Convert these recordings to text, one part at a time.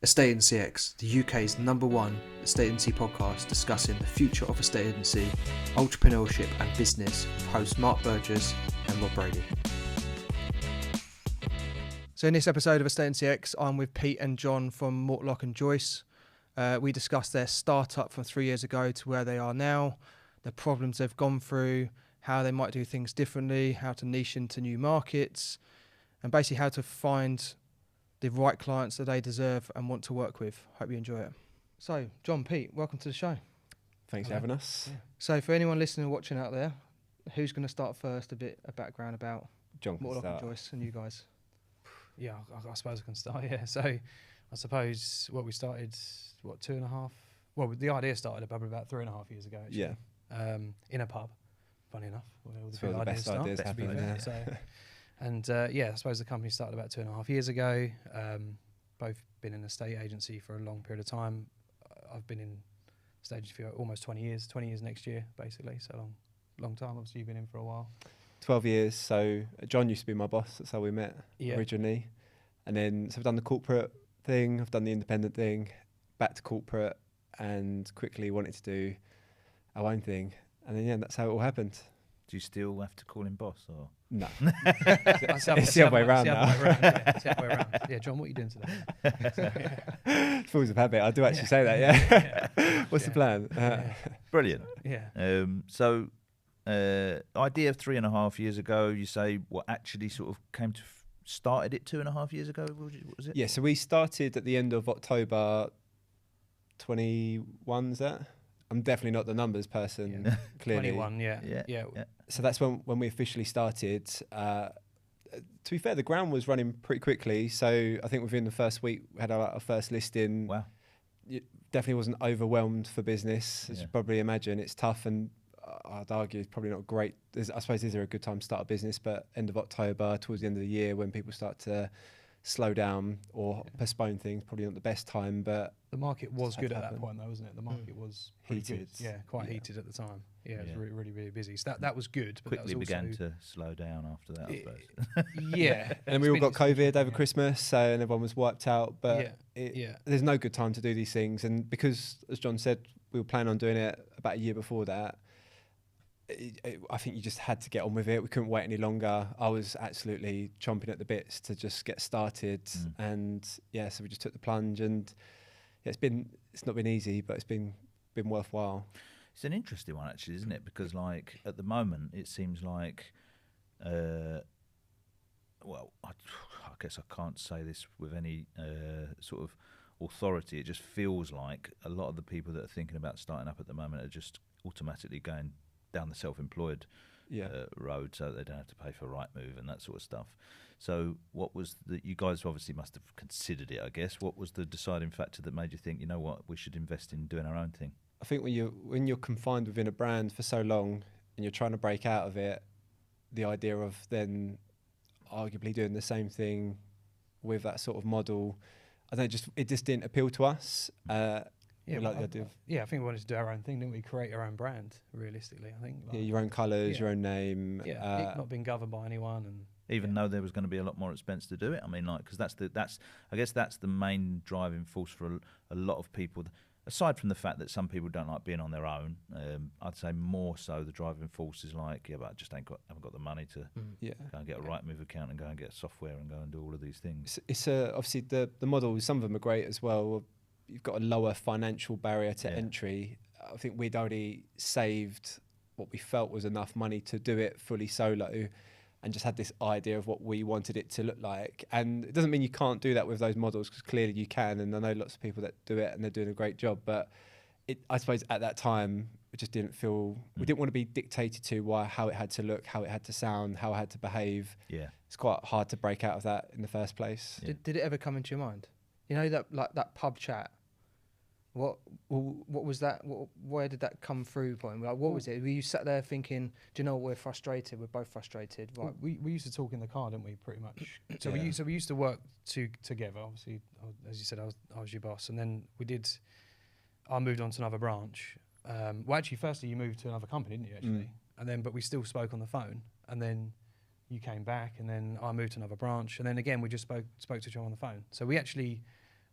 Estate Agency X, the UK's #1 estate agency podcast discussing the future of estate agency, entrepreneurship and business with hosts Mark Burgess and Rob Brady. So in this episode of Estate Agency X, I'm with Pete and Jon from Mortlock Joyce. We discussed their startup from 3 years ago to where they are now, the problems they've gone through, how they might do things differently, how to niche into new markets, and basically how to find the right clients that they deserve and want to work with. Hope you enjoy it. So, Jon, Pete, welcome to the show. Thanks for having us. Yeah. So for anyone listening and watching out there, who's going to start first? A bit of background about Jon can Mortlock start. Joyce and you guys. Yeah, I suppose I can start. Yeah, so I suppose we started 2.5. Well, the idea started probably about 3.5 years ago. Actually. Yeah. In a pub. Funny enough, where all That's where the best ideas happen. Yeah. So, and I suppose the company started about 2.5 years ago. Both been in a estate agency for a long period of time. I've been in estate agency for almost 20 years. 20 years next year, basically. So long time. Obviously, you've been in for a while. 12 years. So Jon used to be my boss. That's how we met originally. And then, so I've done the corporate thing. I've done the independent thing. Back to corporate, and quickly wanted to do our own thing. And then, that's how it all happened. Do you still have to call him boss, or no? It's the other way around now. It's the other way around. Yeah, Jon, what are you doing today? Falls of habit. I do actually say that. Yeah. What's the plan? Brilliant. Yeah. So, idea 3.5 years ago. You say what actually sort of came to started it 2.5 years ago. What was it? Yeah. So we started at the end of October 21. Is that? I'm definitely not the numbers person. Clearly. 21. Yeah. So that's when we officially started. To be fair, the ground was running pretty quickly. So I think within the first week, we had our first listing. Wow. It definitely wasn't overwhelmed for business. As you probably imagine, it's tough, and I'd argue it's probably not great. I suppose these are a good time to start a business, but end of October, towards the end of the year, when people start to slow down or postpone things, probably not the best time. But the market was good at that point, though, wasn't it? The market was heated. Good. Yeah, quite heated at the time. Yeah, it was really, really busy. So that was good. But Quickly that was began to slow down after that, I suppose. Yeah. And then we all got COVID over Christmas, so and everyone was wiped out. But there's no good time to do these things. And because, as Jon said, we were planning on doing it about a year before that, I think you just had to get on with it. We couldn't wait any longer. I was absolutely chomping at the bits to just get started. And so we just took the plunge, and it's not been easy, but it's been worthwhile. It's an interesting one, actually, isn't it? Because like at the moment, it seems like, I guess I can't say this with any sort of authority. It just feels like a lot of the people that are thinking about starting up at the moment are just automatically going down the self-employed road, so they don't have to pay for Rightmove and that sort of stuff. So what was you guys obviously must have considered it, I guess. What was the deciding factor that made you think, you know what, we should invest in doing our own thing? I think when you're confined within a brand for so long and you're trying to break out of it, the idea of then arguably doing the same thing with that sort of model, it just didn't appeal to us. I think we wanted to do our own thing, didn't we? Create our own brand, realistically, I think. Your own colours, your own name. Not being governed by anyone. And even though there was going to be a lot more expense to do it. I mean, because I guess that's the main driving force for a lot of people. Aside from the fact that some people don't like being on their own, I'd say more so the driving force is like, but I just haven't got the money to go and get a Rightmove account and go and get software and go and do all of these things. It's obviously the models, some of them are great as well. You've got a lower financial barrier to entry. I think we'd already saved what we felt was enough money to do it fully solo, and just had this idea of what we wanted it to look like. And it doesn't mean you can't do that with those models, because clearly you can, and I know lots of people that do it and they're doing a great job. But I suppose at that time, it just didn't feel, we didn't want to be dictated to how it had to look, how it had to sound, how it had to behave. Yeah, it's quite hard to break out of that in the first place. Did it ever come into your mind? You know, that pub chat. What was that? Where did that come through? Like, what was it? Were you sat there thinking, do you know what, we're frustrated? We're both frustrated. Right. We used to talk in the car, didn't we? Pretty much. So we used to work together. Obviously, as you said, I was your boss, and then I moved on to another branch. Actually, firstly, you moved to another company, didn't you? Actually, and then but we still spoke on the phone, and then you came back, and then I moved to another branch, and then again we just spoke to each other on the phone. So we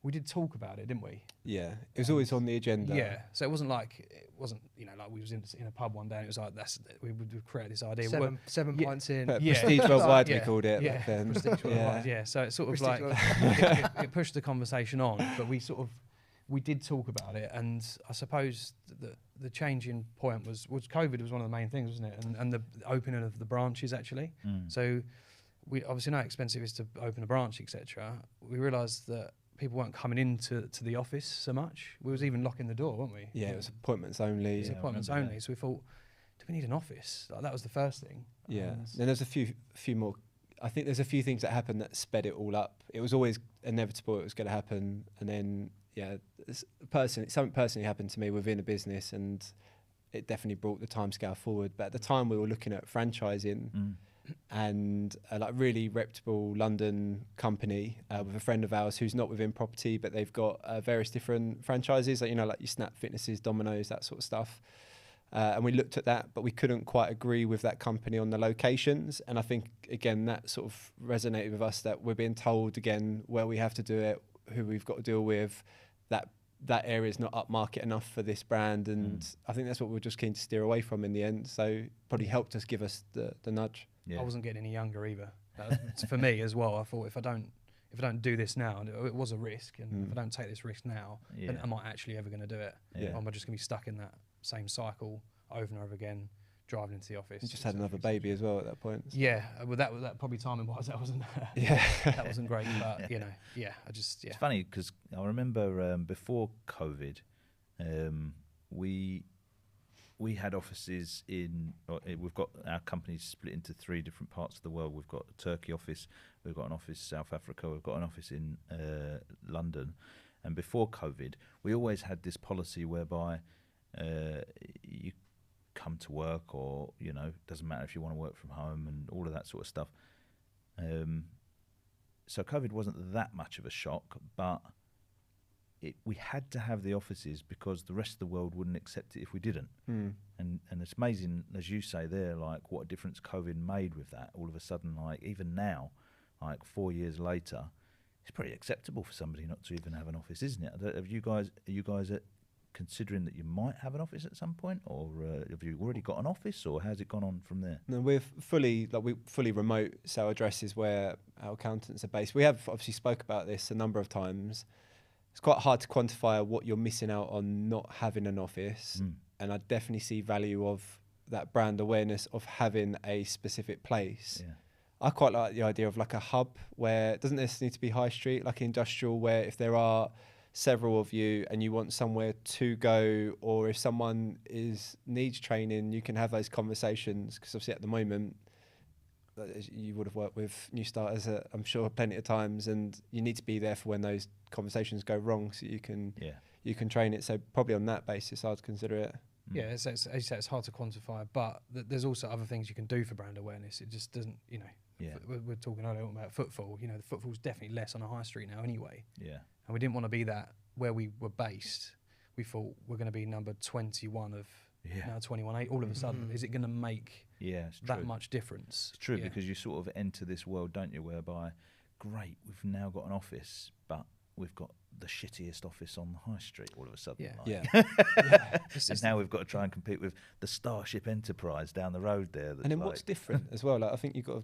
we did talk about it, didn't we? Yeah, it was always on the agenda. Yeah, so it wasn't like like we was in a pub one day and it was like we created this idea. Seven pints in. Prestige Worldwide we called it back then. Prestige Worldwide, yeah. So it's sort of like it pushed the conversation on, but we did talk about it, and I suppose the changing point was COVID was one of the main things, wasn't it? And the opening of the branches actually. So we obviously know how expensive it is to open a branch, etc. We realised that people weren't coming into the office so much. We was even locking the door, weren't we? Yeah, it was appointments only. It was appointments only. So we thought, do we need an office? Like, that was the first thing. Yeah. Then there's a few more. I think there's a few things that happened that sped it all up. It was always inevitable it was going to happen, and then something personally happened to me within a business, and it definitely brought the timescale forward. But at the time, we were looking at franchising. And a like really reputable London company with a friend of ours who's not within property, but they've got various different franchises, like, like your Snap Fitnesses, Domino's, that sort of stuff. And we looked at that, but we couldn't quite agree with that company on the locations. And I think, again, that sort of resonated with us, that we're being told, again, where we have to do it, who we've got to deal with, that area is not upmarket enough for this brand. And I think that's what we're just keen to steer away from in the end. So probably helped us give us the nudge. Yeah. I wasn't getting any younger either. That was, for me as well. I thought if I don't do this now, and it was a risk, and if I don't take this risk now, then am I actually ever going to do it? Or am I just going to be stuck in that same cycle over and over again, driving into the office? You just had another baby as well at that point. So. Yeah, well, that probably timing wise, that wasn't. That wasn't great. But It's funny because I remember before COVID, we had offices we've got our companies split into 3 different parts of the world. We've got a Turkey office, we've got an office in South Africa, we've got an office in London. And before COVID, we always had this policy whereby you come to work, or, doesn't matter if you want to work from home and all of that sort of stuff. So COVID wasn't that much of a shock, but we had to have the offices because the rest of the world wouldn't accept it if we didn't. And it's amazing, as you say there, like what a difference COVID made with that. All of a sudden, like even now, like 4 years later, it's pretty acceptable for somebody not to even have an office, isn't it? Are you guys considering that you might have an office at some point, or have you already got an office, or how's it gone on from there? No, we're fully remote, so our address is where our accountants are based. We have obviously spoke about this a number of times. It's quite hard to quantify what you're missing out on not having an office. And I definitely see value of that brand awareness of having a specific place. Yeah. I quite like the idea of like a hub where it doesn't necessarily need to be high street, like industrial, where if there are several of you and you want somewhere to go, or if someone needs training, you can have those conversations. Because obviously at the moment, you would have worked with new starters, I'm sure, plenty of times, and you need to be there for when those conversations go wrong, so you can train it. So probably on that basis, I'd consider it. Yeah, as you say, it's hard to quantify, but there's also other things you can do for brand awareness. It just doesn't, we're talking earlier about footfall. The footfall's definitely less on a high street now anyway. Yeah. And we didn't want to be that where we were based. We thought we're going to be number 21 of now 21.8. All of a sudden, is it going to make that much difference? It's true, because you sort of enter this world, don't you, whereby, great, we've now got an office, but we've got the shittiest office on the high street all of a sudden. And now we've got to try and compete with the Starship Enterprise down the road there. And then what's different as well? Like, I think you've got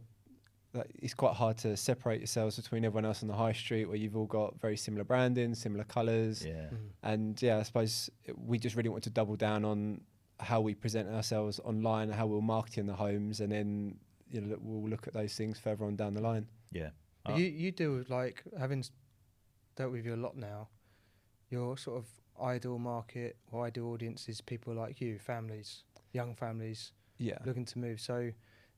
to, it's quite hard to separate yourselves between everyone else on the high street, where you've all got very similar branding, similar colours. And I suppose we just really want to double down on how we present ourselves online, how we're marketing the homes, and then we'll look at those things further on down the line. You deal with, like, having dealt with you a lot now, your sort of ideal market or ideal audience is people like you, families, young families, looking to move. So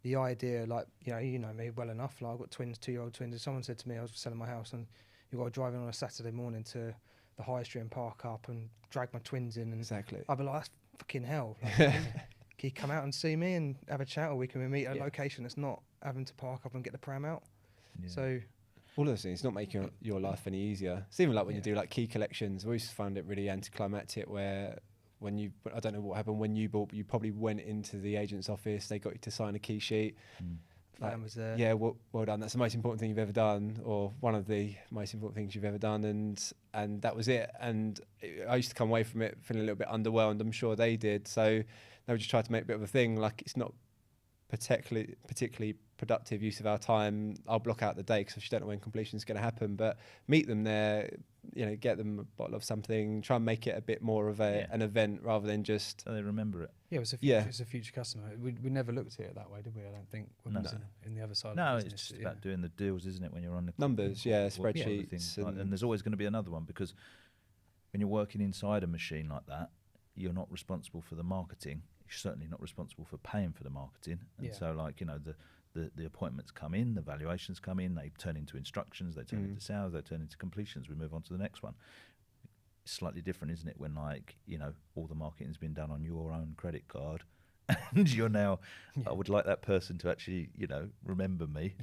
the idea, like, you know me well enough, like, I've got twins, 2-year-old twins. If someone said to me I was selling my house and you've got to drive in on a Saturday morning to the high street and park up and drag my twins in, and I'd be like, that's fucking hell. Like, can you come out and see me and have a chat, or we can meet at a location that's not having to park up and get the pram out? So all of those things, not making your life any easier. It's even like when you do like key collections, we always found it really anticlimactic, where I don't know what happened when you bought, but you probably went into the agent's office, they got you to sign a key sheet. Fan was there. Yeah, well done. That's the most important thing you've ever done, or one of the most important things you've ever done, and that was it. And I used to come away from it feeling a little bit underwhelmed. I'm sure they did. So they just tried to make a bit of a thing. Like, it's not particularly productive use of our time. I'll block out the day because you don't know when completion is going to happen. But meet them there, get them a bottle of something. Try and make it a bit more of an event rather than just. So they remember it. Yeah, it's a future customer. We never looked at it that way, did we? I don't think. When was in the other side. No, of the business. it's just about doing the deals, isn't it? When you're on the numbers, spreadsheets, and there's always going to be another one, because when you're working inside a machine like that, you're not responsible for the marketing. You're certainly not responsible for paying for the marketing. And so, like, the appointments come in, the valuations come in, they turn into instructions, they turn into sales, they turn into completions. We move on to the next one. It's slightly different, isn't it, when, like, all the marketing's been done on your own credit card, and you're now, I would like that person to actually, remember me,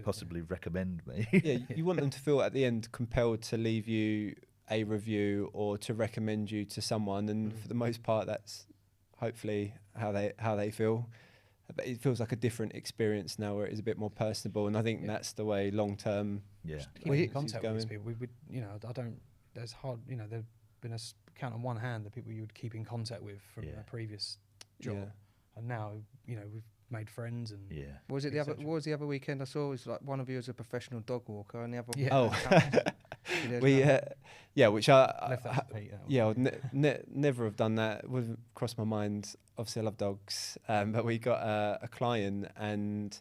possibly recommend me. You want them to feel at the end compelled to leave you a review or to recommend you to someone, and for the most part, that's hopefully how they feel. But it feels like a different experience now, where it is a bit more personable, and I think that's the way long term. Yeah, keep contact with these people. We would, I don't. There's hard. There've been count on one hand the people you would keep in contact with from a previous job, and now we've made friends and What was the other weekend I saw? It was like one of you was a professional dog walker, and the other which I left that to Pete, never have done that. Wouldn't cross my mind. Obviously, I love dogs, but we got a client and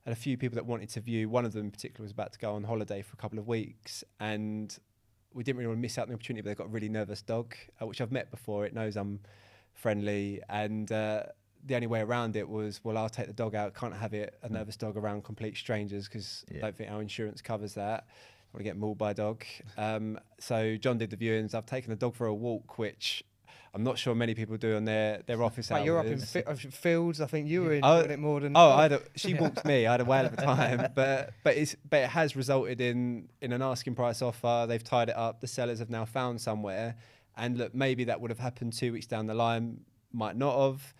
a few people that wanted to view. One of them in particular was about to go on holiday for a couple of weeks, and we didn't really want to miss out on the opportunity. But they've got a really nervous dog, which I've met before. It knows I'm friendly, and the only way around it was, well, I'll take the dog out. Can't have a nervous dog around complete strangers, because I don't think our insurance covers that. I want to get mauled by a dog. So John did the viewings. I've taken the dog for a walk, which I'm not sure many people do on their office hours. You're up in fields. I think you were enjoying it more than. She walked me. I had a whale of a time, but it has resulted in an asking price offer. They've tied it up. The sellers have now found somewhere, and look, maybe that would have happened 2 weeks down the line, might not have.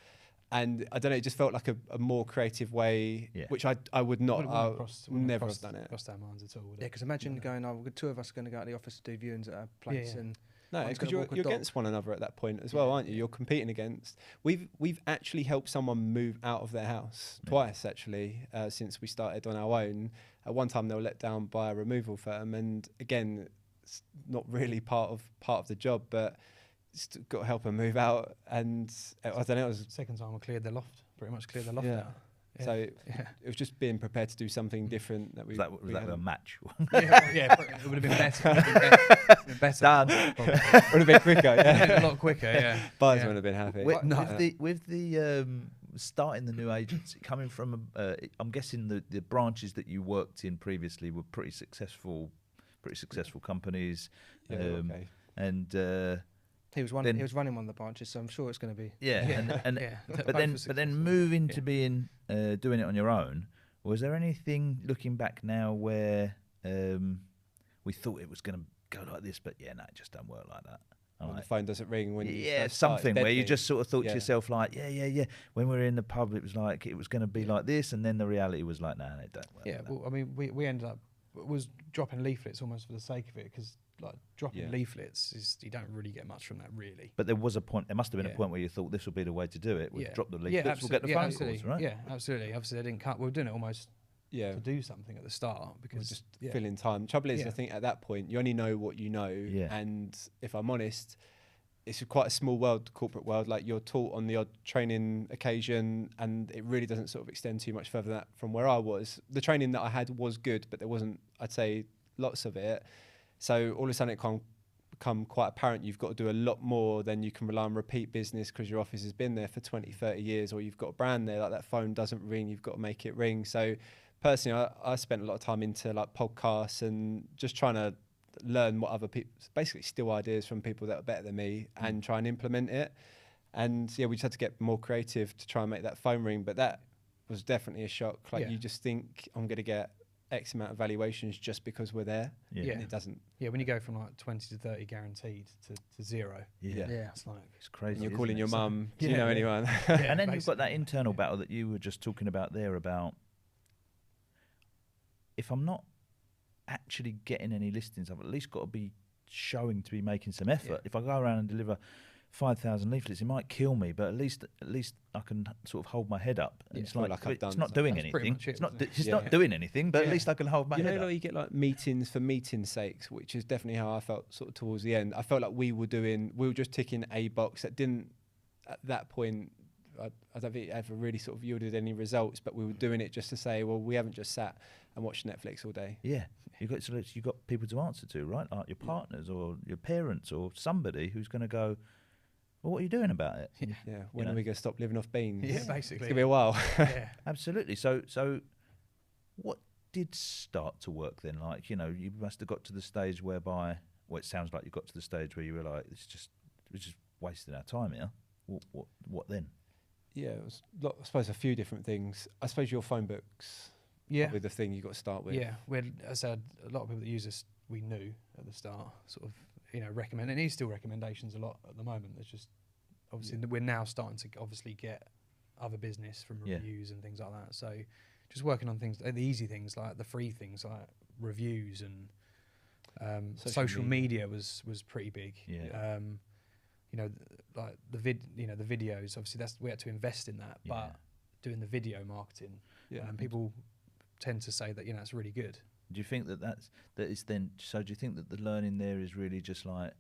And I don't know, it just felt like a more creative way, which I would not, never have done it. Crossed our minds at all. Yeah, because imagine going, two of us are going to go to the office to do viewings at a place, and no, because you're against one another at that point as well, aren't you? You're competing against. We've actually helped someone move out of their house twice, actually, since we started on our own. At one time, they were let down by a removal firm, and again, it's not really part of the job, but. Got to help them move out, and I don't know. It was second time I cleared the loft. Pretty much cleared the loft out. Yeah. So it was just being prepared to do something different. Was that a match? It would have been better. Done. Would have been quicker. A lot quicker. Yeah. Buyers would have been happy. With the starting the new agency, coming from, I'm guessing the branches that you worked in previously were pretty successful companies, and. He was running one of the branches, so I'm sure it's going to be. But then moving to being doing it on your own. Was there anything looking back now where we thought it was going to go like this, but it just don't work like that? The phone doesn't ring when you something where you just sort of thought to yourself like, when we were in the pub, it was like it was going to be like this, and then the reality was like, no, it don't work. Yeah, well, I mean, we ended up dropping leaflets almost for the sake of it, because. Like dropping leaflets you don't really get much from that, really. But there was a point. There must have been a point where you thought this would be the way to do it. We'll drop the leaflets. We'll get the phone calls, right? Yeah, absolutely. Obviously, they didn't cut. We were doing it almost to do something at the start, because just filling time. Trouble is, I think at that point you only know what you know, and if I'm honest, it's quite a small world, corporate world. Like, you're taught on the odd training occasion, and it really doesn't sort of extend too much further than that from where I was. The training that I had was good, but there wasn't, I'd say, lots of it. So all of a sudden it can become quite apparent you've got to do a lot more than you can rely on repeat business, because your office has been there for 20, 30 years, or you've got a brand there, like that phone doesn't ring, you've got to make it ring. So personally, I spent a lot of time into like podcasts and just trying to learn what other people, basically steal ideas from people that are better than me and try and implement it. And we just had to get more creative to try and make that phone ring. But that was definitely a shock. Like, you just think, I'm going to get X amount of valuations just because we're there. And it doesn't. Yeah, when you go from like 20 to 30 guaranteed to zero. It's like, it's crazy. And you're calling your mum. Do you know anyone? And then you've got that internal battle that you were just talking about there, about if I'm not actually getting any listings, I've at least got to be showing to be making some effort. Yeah. If I go around and deliver 5,000 leaflets, it might kill me, but at least I can sort of hold my head up. And it's like it's not doing anything. It's not doing anything, but at least I can hold my head up. Like you get like meetings for meeting's sakes, which is definitely how I felt sort of towards the end. I felt like we were just ticking a box that didn't at that point. I don't think it ever really sort of yielded any results, but we were doing it just to say, well, we haven't just sat and watched Netflix all day. Yeah, you've got people to answer to, right? Like your partners or your parents or somebody who's going to go, well, what are you doing about it? Yeah. When are we going to stop living off beans? Yeah, basically. It's going to be a while. Yeah. Absolutely. So what did start to work then? Like, you must have got to the stage whereby, well, it sounds like you got to the stage where you were like, we're just wasting our time here. What then? Yeah, it was, I suppose a few different things. I suppose your phone books with the thing you got to start with. Yeah, as I said, a lot of people that use us we knew at the start, sort of, recommend, and it is still recommendations a lot at the moment. There's just, obviously, we're now starting to obviously get other business from reviews and things like that. So just working on things, the easy things, like the free things, like reviews and social media was pretty big. Yeah. Like the videos, obviously we had to invest in that, but doing the video marketing, people tend to say that it's really good. Do you think that is then? So do you think that the learning there is really just like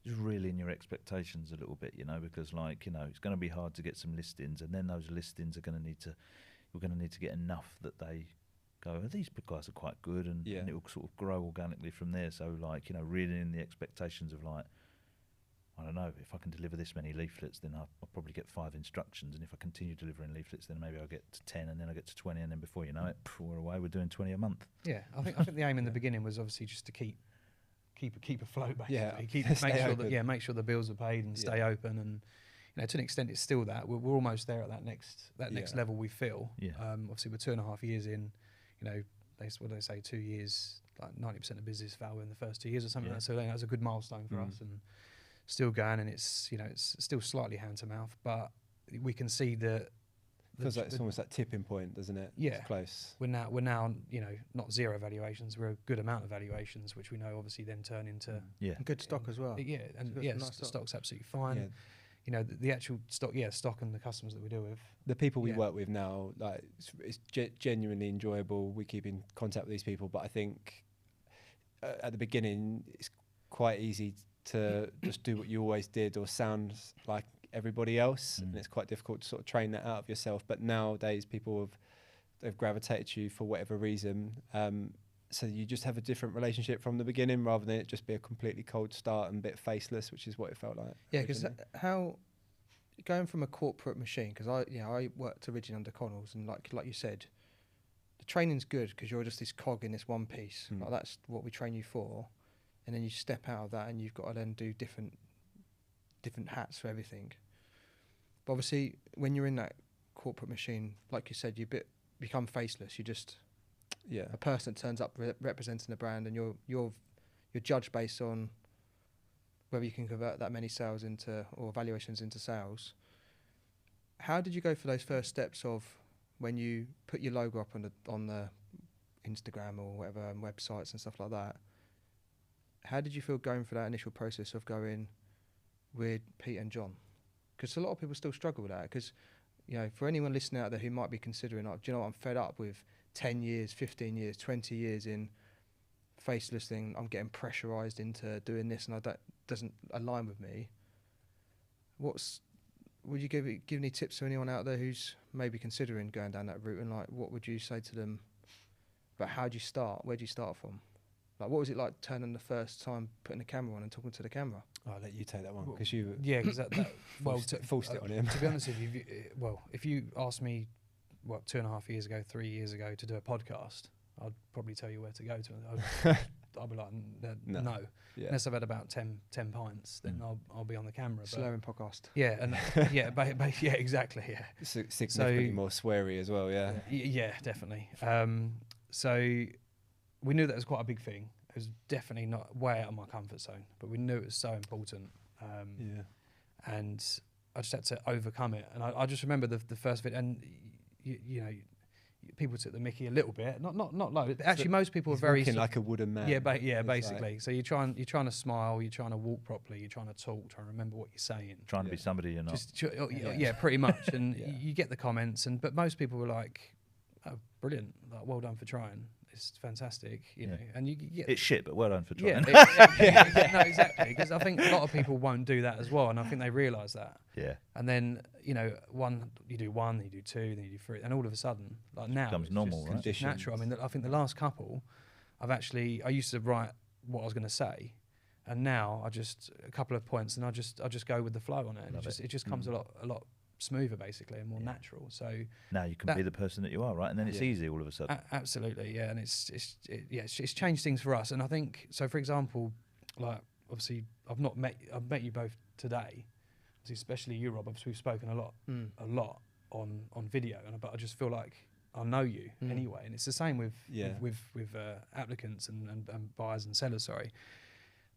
reeling your expectations a little bit, because it's going to be hard to get some listings, and then those listings are going to need to get enough that they go, oh, these guys are quite good, and it will sort of grow organically from there. So reeling in the expectations of I don't know, if I can deliver this many leaflets, then I'll probably get 5 instructions. And if I continue delivering leaflets, then maybe I'll get to 10, and then I'll get to 20. And then before you know it, we're away, we're doing 20 a month. Yeah, I think the aim in the beginning was obviously just to keep afloat, basically. Yeah, make sure the bills are paid and stay open. And to an extent, it's still that. We're almost there at that next level, we feel. Yeah. Obviously, we're 2.5 years in. They say 2 years, like 90% of business fail in the first 2 years or something like that. So that was a good milestone for us. And still going, and it's it's still slightly hand to mouth, but we can see that feels like it's almost that tipping point, doesn't it? Yeah, it's close. We're now not 0 valuations, we're a good amount of valuations, which we know obviously then turn into good stock as well. Stock's absolutely fine. The actual stock and the customers that we deal with, the people we work with now, like it's genuinely enjoyable. We keep in contact with these people, but I think at the beginning it's quite easy to just do what you always did or sound like everybody else, and it's quite difficult to sort of train that out of yourself. But nowadays people they've gravitated to you for whatever reason, so you just have a different relationship from the beginning rather than it just be a completely cold start and a bit faceless, which is what it felt like. Yeah, because how going from a corporate machine, because I worked originally under Connells, and like you said, the training's good because you're just this cog in this one piece. Like that's what we train you for. And then you step out of that, and you've got to then do different hats for everything. But obviously, when you're in that corporate machine, like you said, you become faceless. You're just a person that turns up representing the brand, and you're judged based on whether you can convert that many sales or valuations into sales. How did you go for those first steps of when you put your logo up on the Instagram or whatever websites and stuff like that? How did you feel going through that initial process of going with Pete and Jon? Because a lot of people still struggle with that. Because, for anyone listening out there who might be considering, do you know what, I'm fed up with 10 years, 15 years, 20 years in faceless thing. I'm getting pressurised into doing this, and doesn't align with me. Would you give any tips to anyone out there who's maybe considering going down that route? And what would you say to them? But how do you start? Where do you start from? Like, what was it like turning the first time, putting the camera on and talking to the camera? I'll let you take that one, because you... Yeah, because that forced it on him. To be honest with you, if you asked me, 2.5 years ago, 3 years ago, to do a podcast, I'd probably tell you where to go to. I'd be like, no. Yeah. Unless I've had about 10 pints, then I'll be on the camera. Slurring podcast. Yeah, and exactly, yeah. Significantly more sweary as well, yeah. Yeah, definitely. So we knew that was quite a big thing. It was definitely not way out of my comfort zone, but we knew it was so important. And I just had to overcome it. And I just remember the first bit, and you people took the mickey a little bit, not loads. Actually, most people are very like a wooden man. Yeah, basically. Like, so you're trying to smile, you're trying to walk properly, you're trying to talk, trying to remember what you're saying, trying to be somebody you're not. Yeah, pretty much. And you get the comments, but most people were like, "Oh, brilliant! Like, well done for trying. It's fantastic, you know." And you get it's shit, but well done for trying. No, exactly. Because I think a lot of people won't do that as well, and I think they realise that. Yeah. And then you do one, you do two, then you do three, and all of a sudden, like now, becomes normal, right? It's natural. I mean, I think the last couple, I used to write what I was going to say, and now I just a couple of points, and I just go with the flow on it. And it just comes a lot smoother, basically, and more natural. So now you can be the person that you are, right? And then it's easy all of a sudden. Absolutely, yeah. And it's changed things for us. And I think so. For example, like obviously, I've met you both today, especially you, Rob. Obviously, we've spoken a lot on video, but I just feel like I know you anyway. And it's the same with applicants and buyers and sellers. Sorry.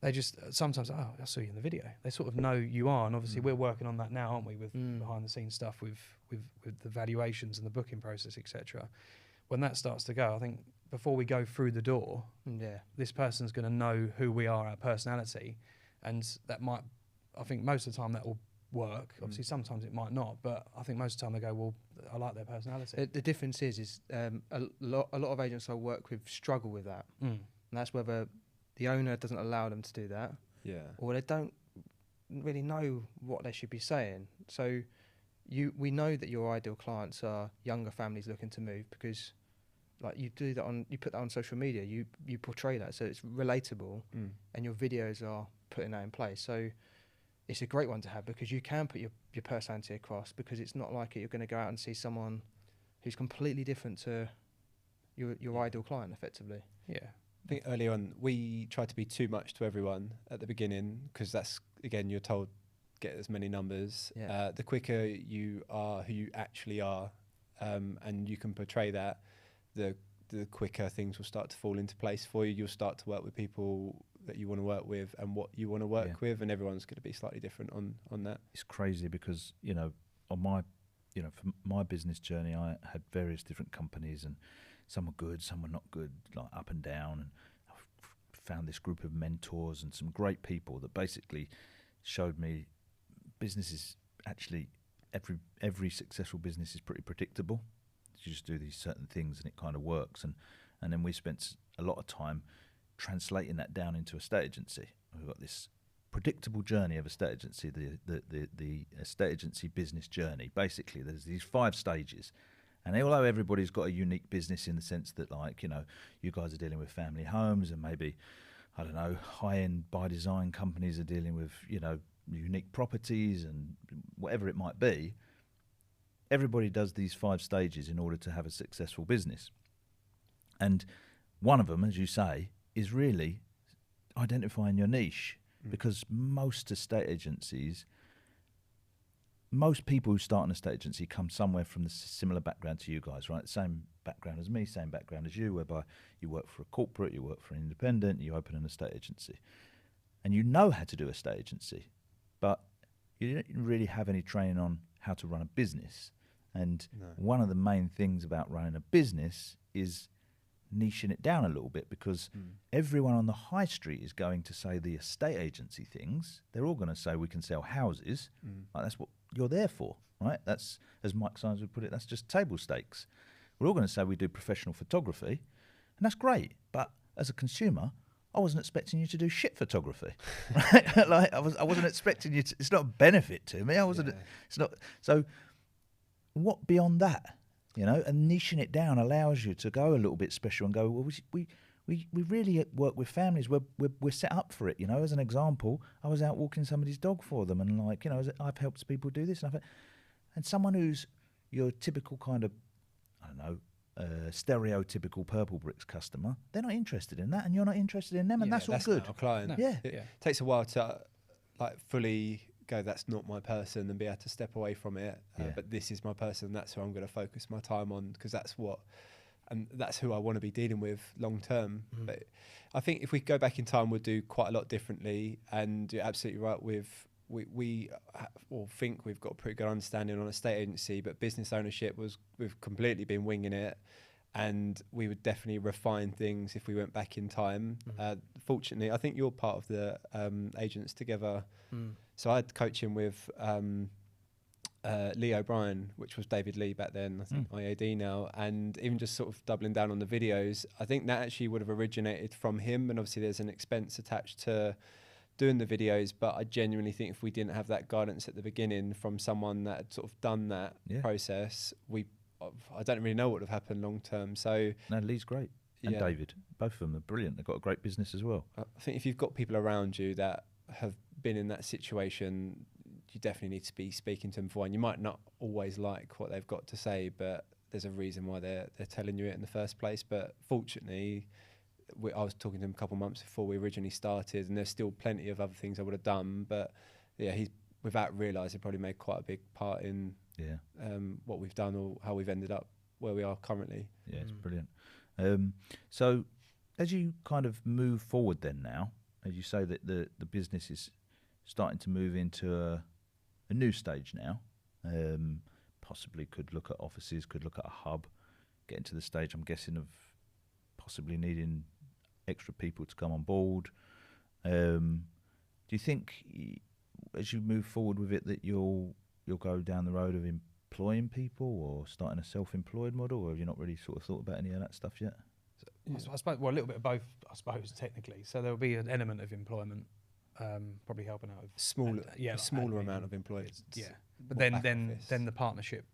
They just sometimes, I saw you in the video. They sort of know you are, and obviously we're working on that now, aren't we? With behind the scenes stuff, with the valuations and the booking process, etc. When that starts to go, I think before we go through the door, this person's going to know who we are, our personality, and that might. I think most of the time that will work. Obviously, sometimes it might not, but I think most of the time they go, well, I like their personality. The difference is a lot of agents I work with struggle with that, and that's whether the owner doesn't allow them to do that, or they don't really know what they should be saying. So we know that your ideal clients are younger families looking to move, because like you put that on social media, you portray that, so it's relatable, and your videos are putting that in place. So it's a great one to have, because you can put your personality across, because it's not like you're going to go out and see someone who's completely different to your ideal client, effectively. Yeah. I think early on we tried to be too much to everyone at the beginning, because that's, again, you're told get as many numbers. The quicker you are who you actually are, and you can portray that, the quicker things will start to fall into place for you. You'll start to work with people that you want to work with and what you want to work with, and everyone's going to be slightly different on that. It's crazy because, on my, for my business journey, I had various different companies, and some were good, some were not good, like up and down. And I found this group of mentors and some great people that basically showed me business is actually, every successful business is pretty predictable. You just do these certain things and it kind of works. And then we spent a lot of time translating that down into a estate agency. We've got this predictable journey of a estate agency, the estate agency business journey. Basically, there's these 5 stages. And although everybody's got a unique business in the sense that, like, you guys are dealing with family homes, and maybe, I don't know, high-end by design companies are dealing with, unique properties and whatever it might be, everybody does these 5 stages in order to have a successful business. And one of them, as you say, is really identifying your niche, because most estate agencies, most people who start an estate agency come somewhere from the similar background to you guys, right? Same background as me, same background as you, whereby you work for a corporate, you work for an independent, you open an estate agency. And you know how to do estate agency, but you don't really have any training on how to run a business. And one of the main things about running a business is niching it down a little bit, because everyone on the high street is going to say the estate agency things. They're all going to say we can sell houses. Like, that's what you're there for, right? That's, as Mike Symes would put it, that's just table stakes. We're all going to say we do professional photography, and that's great. But as a consumer, I wasn't expecting you to do shit photography, right? Like, I wasn't expecting you to. It's not a benefit to me. I wasn't. It's not. So, what beyond that? And niching it down allows you to go a little bit special and go, well, we really work with families. We're set up for it. As an example, I was out walking somebody's dog for them, and I've helped people do this, and someone who's your typical kind of, I don't know, stereotypical Purple Bricks customer, they're not interested in that, and you're not interested in them, and that's all good. Not our client. No. It takes a while to fully go, that's not my person, and be able to step away from it. But this is my person. That's who I'm going to focus my time on, because that's who I want to be dealing with long term. But I think if we go back in time, we'll do quite a lot differently. And you're absolutely right with we all think we've got a pretty good understanding on a estate agency, but business ownership we've completely been winging it, and we would definitely refine things if we went back in time. Fortunately, I think you're part of the Agents Together. So I had coaching with Lee O'Brien, which was David Lee back then, I think IAD now, and even just sort of doubling down on the videos, I think that actually would have originated from him, and obviously there's an expense attached to doing the videos, but I genuinely think if we didn't have that guidance at the beginning from someone that had sort of done that process, I don't really know what would have happened long term. So no, Lee's great, and David, both of them are brilliant. They've got a great business as well. I think if you've got people around you that have been in that situation, you definitely need to be speaking to them for one. You might not always like what they've got to say, but there's a reason why they're telling you it in the first place. But fortunately, I was talking to him a couple of months before we originally started, and there's still plenty of other things I would have done. But yeah, he's, without realising, probably made quite a big part in what we've done or how we've ended up where we are currently. Yeah, it's brilliant. So as you kind of move forward then now, as you say that the business is starting to move into a new stage now, possibly could look at offices, could look at a hub, getting to the stage, I'm guessing, of possibly needing extra people to come on board. Do you think as you move forward with it that you'll go down the road of employing people or starting a self-employed model, or have you not really sort of thought about any of that stuff yet? I suppose, well, a little bit of both, I suppose, technically. So there'll be an element of employment, probably helping out with a smaller amount of employees. Yeah, but then the partnership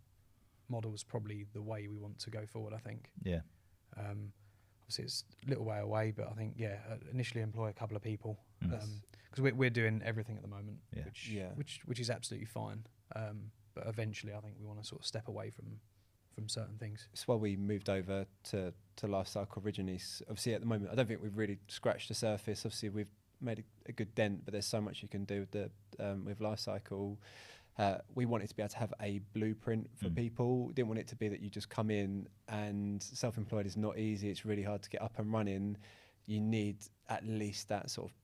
model is probably the way we want to go forward, I think. Yeah. Obviously, it's a little way away, but I think initially employ a couple of people because we're doing everything at the moment, which is absolutely fine. But eventually, I think we want to sort of step away from certain things. It's why we moved over to Lifecycle originally. Obviously, at the moment, I don't think we've really scratched the surface. Obviously, we've made a good dent, but there's so much you can do with Lifecycle. We wanted to be able to have a blueprint for people. Didn't want it to be that you just come in, and self-employed is not easy. It's really hard to get up and running. You need at least that sort of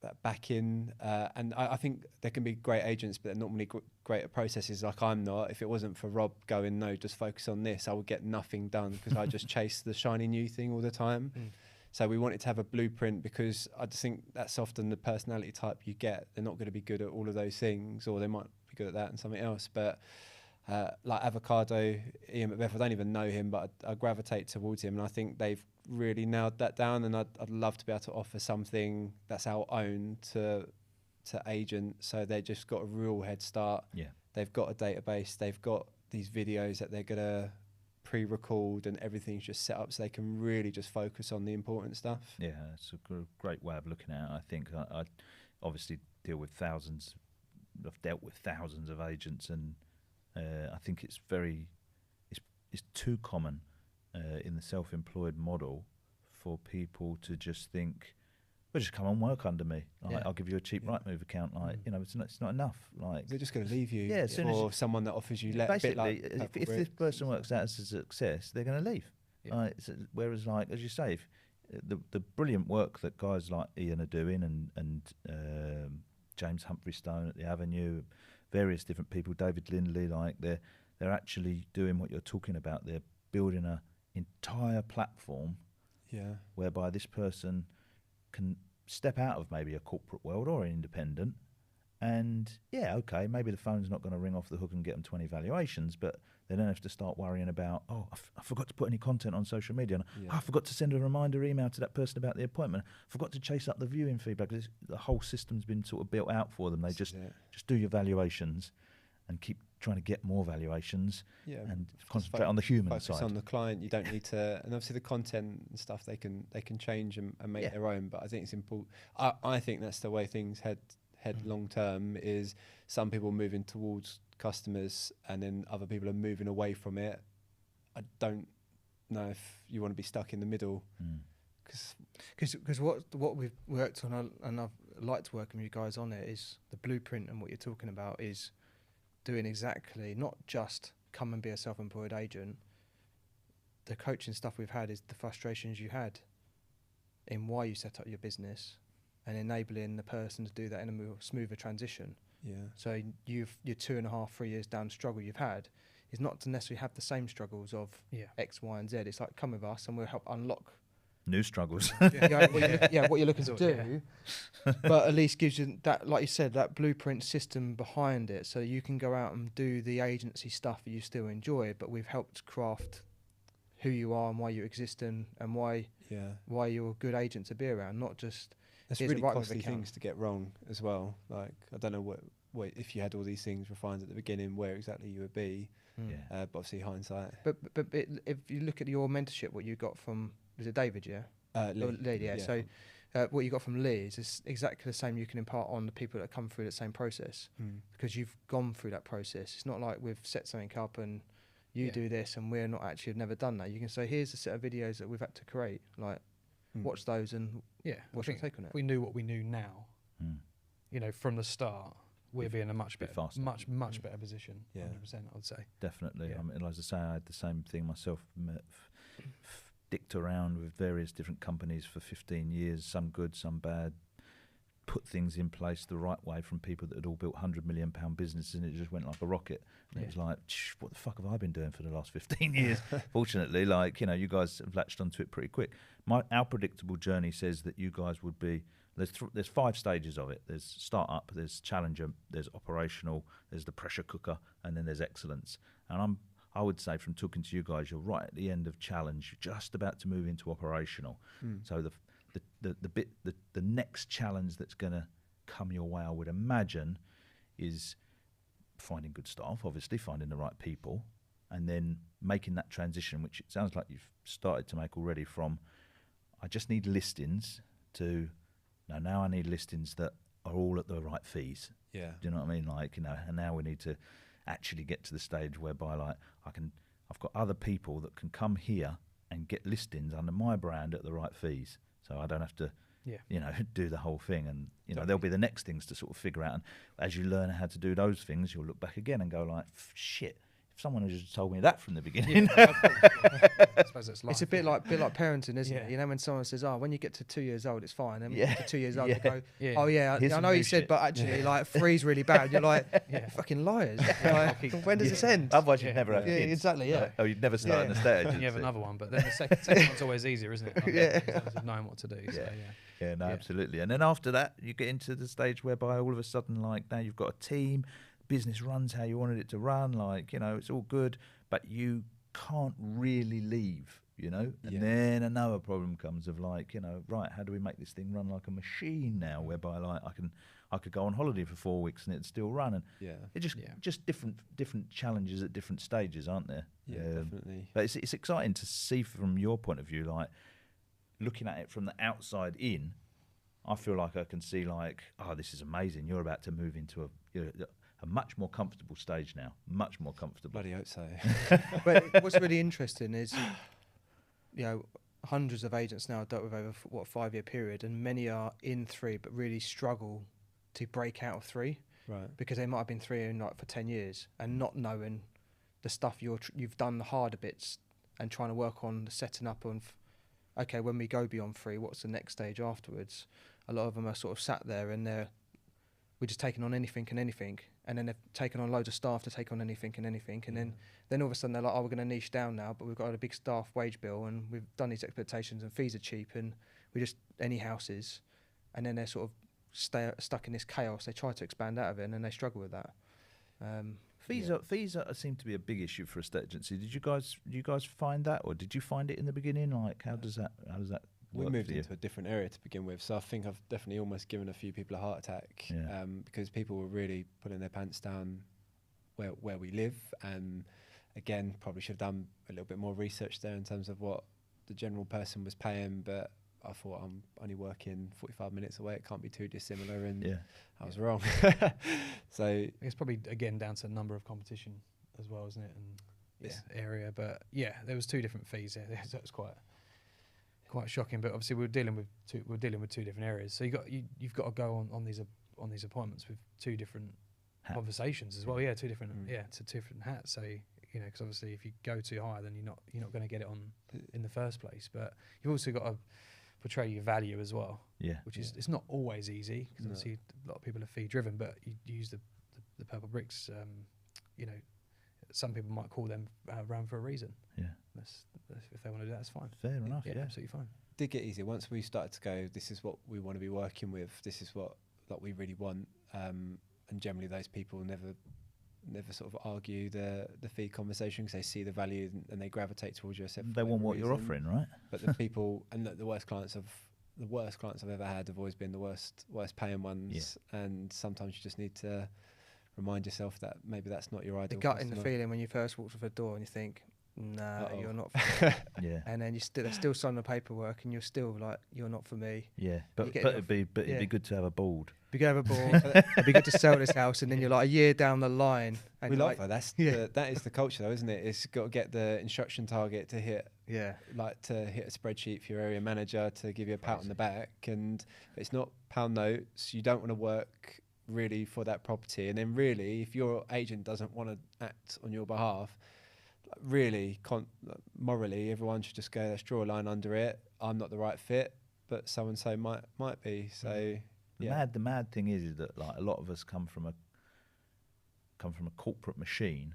that backing. And I think there can be great agents, but they're not really great at processes, like I'm not. If it wasn't for Rob going, no, just focus on this, I would get nothing done because I just chase the shiny new thing all the time. So we wanted to have a blueprint because I just think that's often the personality type you get. They're not going to be good at all of those things, or they might be good at that and something else. But like Avocado, Ian Macbeth, I don't even know him, but I gravitate towards him, and I think they've really nailed that down. And I'd love to be able to offer something that's our own to agents, so they just got a real head start. Yeah, they've got a database, they've got these videos that they're gonna pre-record, and everything's just set up so they can really just focus on the important stuff. Yeah, it's a great way of looking at it. I think I obviously dealt with thousands of agents, and I think it's too common in the self-employed model for people to just think, well, just come and work under me. Like, I'll give you a cheap Rightmove account. Like, it's not enough. Like, they're just going to leave you. Yeah, or someone that offers you basically, a bit like if this person works out as a success, they're going to leave. Yeah. Whereas, like as you say, if the brilliant work that guys like Ian are doing, and James Humphrey Stone at the Avenue, various different people, David Lindley, like they're actually doing what you're talking about. They're building a entire platform, whereby this person can step out of maybe a corporate world or an independent, and maybe the phone's not going to ring off the hook and get them 20 valuations, but they don't have to start worrying about, I forgot to put any content on social media, and I forgot to send a reminder email to that person about the appointment, I forgot to chase up the viewing feedback. The whole system's been sort of built out for them. They just do your valuations and keep trying to get more valuations, and concentrate on the human side. Focus on the client. You don't need to, and obviously the content and stuff they can change and make their own. But I think it's important. I think that's the way things head long term. Is some people moving towards customers, and then other people are moving away from it. I don't know if you want to be stuck in the middle, because what we've worked on, and I've liked working with you guys on it, is the blueprint, and what you're talking about is doing exactly, not just come and be a self-employed agent. The coaching stuff we've had is the frustrations you had in why you set up your business, and enabling the person to do that in a more smoother transition. Yeah. So you're 2.5, 3 years down. Struggle you've had is not to necessarily have the same struggles of X, Y, and Z. It's like, come with us and we'll help unlock new struggles. what you're looking to do. But at least gives you that, like you said, that blueprint system behind it, so you can go out and do the agency stuff that you still enjoy. But we've helped craft who you are and why you exist, and why you're a good agent to be around, not just. There's really costly things to get wrong as well. Like, I don't know what if you had all these things refined at the beginning, where exactly you would be. But obviously hindsight. But if you look at your mentorship, what you got from, was it David? Lee, yeah. So what you got from Lee is exactly the same you can impart on the people that come through that same process, because you've gone through that process. It's not like we've set something up and you do this and we're not actually, have never done that. You can say, here's a set of videos that we've had to create, like watch those and what's your take on it? If we knew what we knew now, you know, from the start, we'd be in a much better position. 100%, I would say. Definitely. I mean, as I say, I had the same thing myself. Dicked around with various different companies for 15 years, some good, some bad. Put things in place the right way from people that had all built £100 million businesses, and it just went like a rocket. And it was like, what the fuck have I been doing for the last 15 years? Fortunately, like, you know, you guys have latched onto it pretty quick. Our predictable journey says that you guys would be, there's 5 stages of it. There's startup, there's challenger, there's operational, there's the pressure cooker, and then there's excellence. And I would say, from talking to you guys, you're right at the end of challenge. You're just about to move into operational. So the next challenge that's going to come your way, I would imagine, is finding good staff, obviously finding the right people, and then making that transition, which it sounds like you've started to make already, from I just need listings to now I need listings that are all at the right fees. Yeah. Do you know what I mean? Like, you know, and now we need to actually get to the stage whereby, like, I've got other people that can come here and get listings under my brand at the right fees, so I don't have to you know, do the whole thing. And you know, there'll be the next things to sort of figure out, and as you learn how to do those things, you'll look back again and go like, shit, if someone had just told me that from the beginning. I suppose it's a bit like parenting, isn't it? You know, when someone says, when you get to 2 years old, it's fine. And when you get to 2 years old, you go, I know you said, but actually, like, 3's really bad. You're like, fucking liars. Like, when does this end? Otherwise, you'd never have kids. Yeah, exactly, yeah. Oh, you'd never start in the stage. Then you have another one, but then the second one's always easier, isn't it? In terms of knowing what to do. So, Absolutely. And then after that, you get into the stage whereby all of a sudden, like, now you've got a team, business runs how you wanted it to run, like, you know, it's all good, but you can't really leave, you know. And then another problem comes of, like, you know, right, how do we make this thing run like a machine now, whereby, like, I could go on holiday for 4 weeks and it'd still run, and it just different challenges at different stages, aren't there? Definitely. But it's exciting to see from your point of view, like, looking at it from the outside in. I feel like I can see, like, oh, this is amazing. You're about to move into a much more comfortable stage now. Much more comfortable. Bloody hope so. But what's really interesting is, you know, hundreds of agents now dealt with over a 5-year period, and many are in 3 but really struggle to break out of 3, right? Because they might have been 3 in, like, for 10 years and not knowing the stuff you've done, the harder bits, and trying to work on the setting up on. Okay, when we go beyond 3, what's the next stage afterwards? A lot of them are sort of sat there and we're just taking on anything, and then they've taken on loads of staff to take on anything, and then all of a sudden they're like, we're going to niche down now, but we've got a big staff wage bill, and we've done these expectations, and fees are cheap, and we just any houses, and then they're sort of stuck in this chaos. They try to expand out of it, and then they struggle with that. Fees seem to be a big issue for a estate agency. Did you guys find that, or did you find it in the beginning? Like, how does that we work moved for you? into a different area to begin with, so I think I've definitely almost given a few people a heart attack, because people were really putting their pants down where we live. Again, probably should have done a little bit more research there in terms of what the general person was paying, but I thought, I'm only working 45 minutes away, it can't be too dissimilar, and I was wrong. So it's probably, again, down to the number of competition as well, isn't it, in this area. But there was 2 different fees there, so it was quite shocking. But obviously we're dealing with 2 different areas, so you've got to go on these appointments with 2 different conversations as well. 2 different to 2 different hats. So, you know, because obviously if you go too high, then you're not going to get it on in the first place. But you've also got to portray your value as well. Yeah. Which is it's not always easy because obviously a lot of people are fee driven, but you use the purple bricks. You know, some people might call them around for a reason. Yeah. That's if they want to do that, that's fine. Fair enough. Yeah. Absolutely fine. Did get easier once we started to go, this is what we want to be working with, this is what we really want, and generally those people never sort of argue the fee conversation because they see the value and they gravitate towards you. They want what you're offering, right? But the people and the worst clients I've ever had have always been the worst paying ones, and sometimes you just need to remind yourself that maybe that's not your ideal. The gut in the feeling when you first walk through the door and you think, nah, you're not for me. Yeah. And then they're still signing the paperwork and you're still like, you're not for me. Yeah. But it'd be good to have a board. Be good to have a board. It'd be good to sell this house, and then you're like a year down the line. And we love that. That is the culture though, isn't it? It's got to get the instruction target to hit. Yeah. Like to hit a spreadsheet for your area manager to give you a pat on the back, and it's not pound notes. You don't want to work really for that property, and then really if your agent doesn't want to act on your behalf, really morally everyone should just go, let's draw a line under it. I'm not the right fit, but so and so might be. So the mad thing is that like a lot of us come from a corporate machine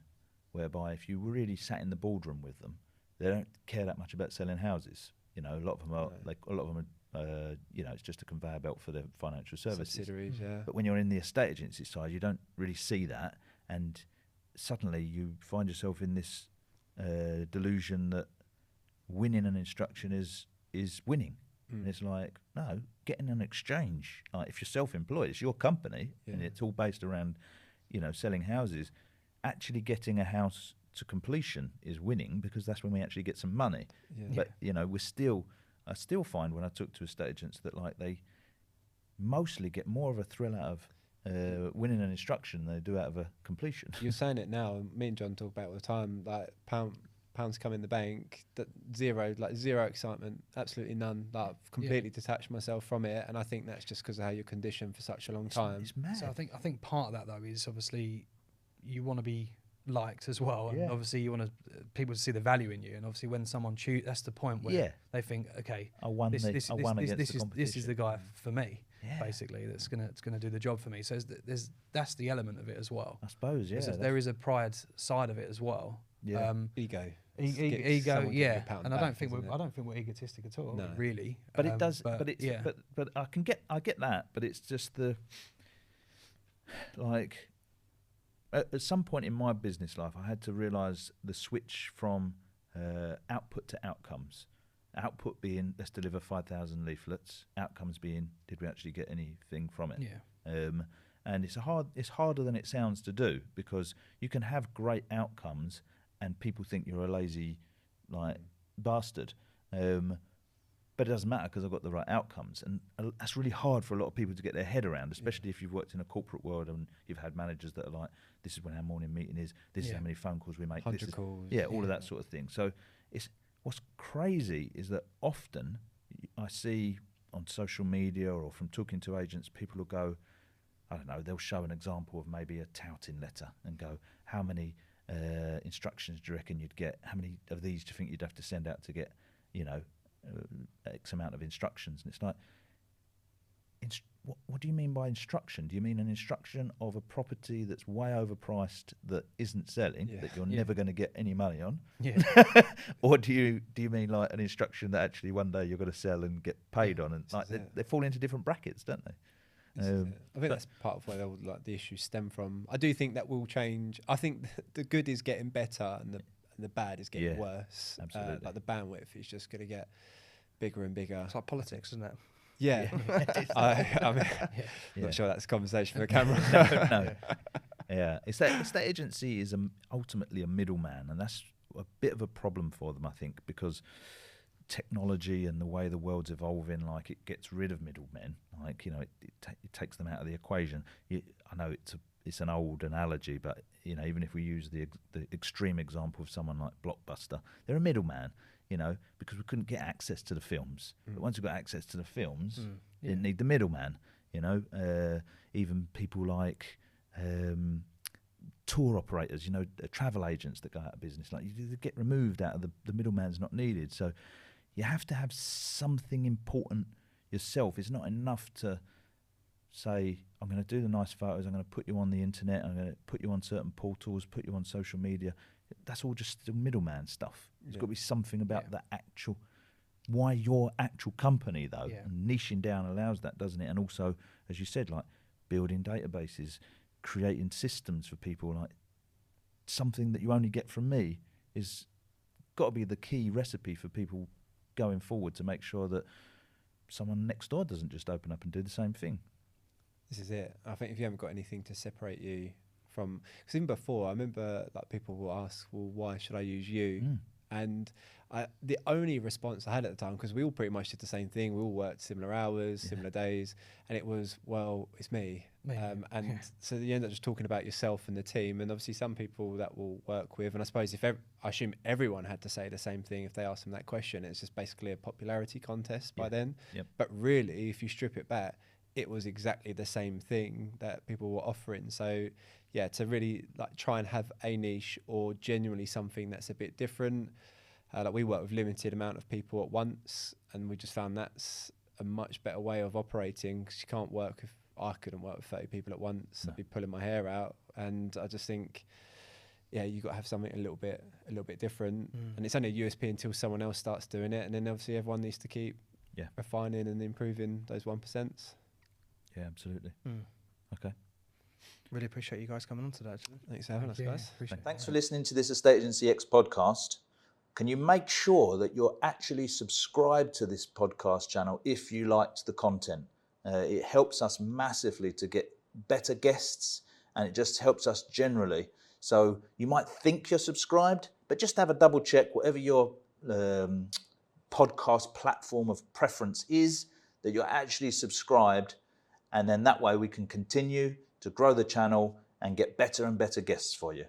whereby if you really sat in the boardroom with them, they don't care that much about selling houses. You know, a lot of them are you know, it's just a conveyor belt for the financial services. Subsidiaries, But when you're in the estate agency side, you don't really see that, and suddenly you find yourself in this delusion that winning an instruction is winning. And it's like, no, getting an exchange. Like if you're self-employed, it's your company, and it's all based around, you know, selling houses. Actually getting a house to completion is winning because that's when we actually get some money. But you know, I still find when I talk to estate agents that like they mostly get more of a thrill out of winning an instruction than they do out of a completion. You're saying it now, and me and John talk about it all the time, like pounds come in the bank, zero excitement, absolutely none. Like I've completely detached myself from it, and I think that's just because of how you're conditioned for such a long time. It's mad. So I think part of that though is obviously you want to be liked as well, and obviously you want people to see the value in you, and obviously when someone that's the point where they think, okay, this is the guy for me, basically, that's gonna do the job for me. So that's the element of it as well, I suppose. There is a pride side of it as well. Ego, and I don't think we're egotistic at all, really. But it does. But I get that. But it's just the like. At some point in my business life, I had to realise the switch from output to outcomes. Output being, let's deliver 5,000 leaflets. Outcomes being, did we actually get anything from it? And it's harder than it sounds to do, because you can have great outcomes and people think you're a lazy bastard. But it doesn't matter because I've got the right outcomes. And that's really hard for a lot of people to get their head around, especially if you've worked in a corporate world and you've had managers that are like, this is when our morning meeting is, this is how many phone calls we make. 100 calls. All of that sort of thing. So what's crazy is that often I see on social media or from talking to agents, people will go, I don't know, they'll show an example of maybe a touting letter and go, how many instructions do you reckon you'd get? How many of these do you think you'd have to send out to get, you know, X amount of instructions? And it's like, what do you mean by instruction? Do you mean an instruction of a property that's way overpriced that isn't selling, that you're never going to get any money on? Or do you mean like an instruction that actually one day you're going to sell and get paid on? And like they fall into different brackets, don't they? I think that's part of where the issues stem from. I do think that will change. I think the good is getting better and the bad is getting worse. Absolutely. Like the bandwidth is just going to get bigger and bigger. It's like politics, isn't it? Yeah. I'm not sure that's a conversation for the camera. No. Yeah. Estate agency is ultimately a middleman, and that's a bit of a problem for them, I think, because technology and the way the world's evolving, like it gets rid of middlemen. Like, you know, it takes them out of the equation. I know it's an old analogy, but you know, even if we use the extreme example of someone like Blockbuster, they're a middleman, you know, because we couldn't get access to the films. But once we got access to the films, didn't need the middleman, you know. Even people like tour operators, you know, travel agents that go out of business, like you get removed out of the middleman's not needed. So, You have to have something important yourself. It's not enough to say, I'm going to do the nice photos, I'm going to put you on the internet, I'm going to put you on certain portals, put you on social media. That's all just the middleman stuff. There's got to be something about the actual, why your actual company though. And niching down allows that, doesn't it? And also, as you said, like building databases, creating systems for people, like something that you only get from me is got to be the key recipe for people going forward to make sure that someone next door doesn't just open up and do the same thing. This is it. I think if you haven't got anything to separate you from, because even before, I remember like people will ask, well, why should I use you? And the only response I had at the time, because we all pretty much did the same thing, we all worked similar hours, similar days, and it was, well, it's me. And so you end up just talking about yourself and the team, and obviously some people that we'll work with, and I suppose I assume everyone had to say the same thing if they asked them that question. It's just basically a popularity contest by then. But really, if you strip it back, it was exactly the same thing that people were offering. So yeah, to really like try and have a niche or genuinely something that's a bit different. Like we work with limited amount of people at once, and we just found that's a much better way of operating, because you can't work with, I couldn't work with 30 people at once. I'd be pulling my hair out. And I just think, yeah, you got to have something a little bit different. And it's only a USP until someone else starts doing it. And then obviously everyone needs to keep refining and improving those 1%. Yeah, absolutely. Okay. Really appreciate you guys coming on today. Thanks for having us, guys. Thanks for listening to this Estate Agency X podcast. Can you make sure that you're actually subscribed to this podcast channel if you liked the content? It helps us massively to get better guests, and it just helps us generally. So you might think you're subscribed, but just have a double check, whatever your podcast platform of preference is, that you're actually subscribed. And then that way we can continue to grow the channel and get better and better guests for you.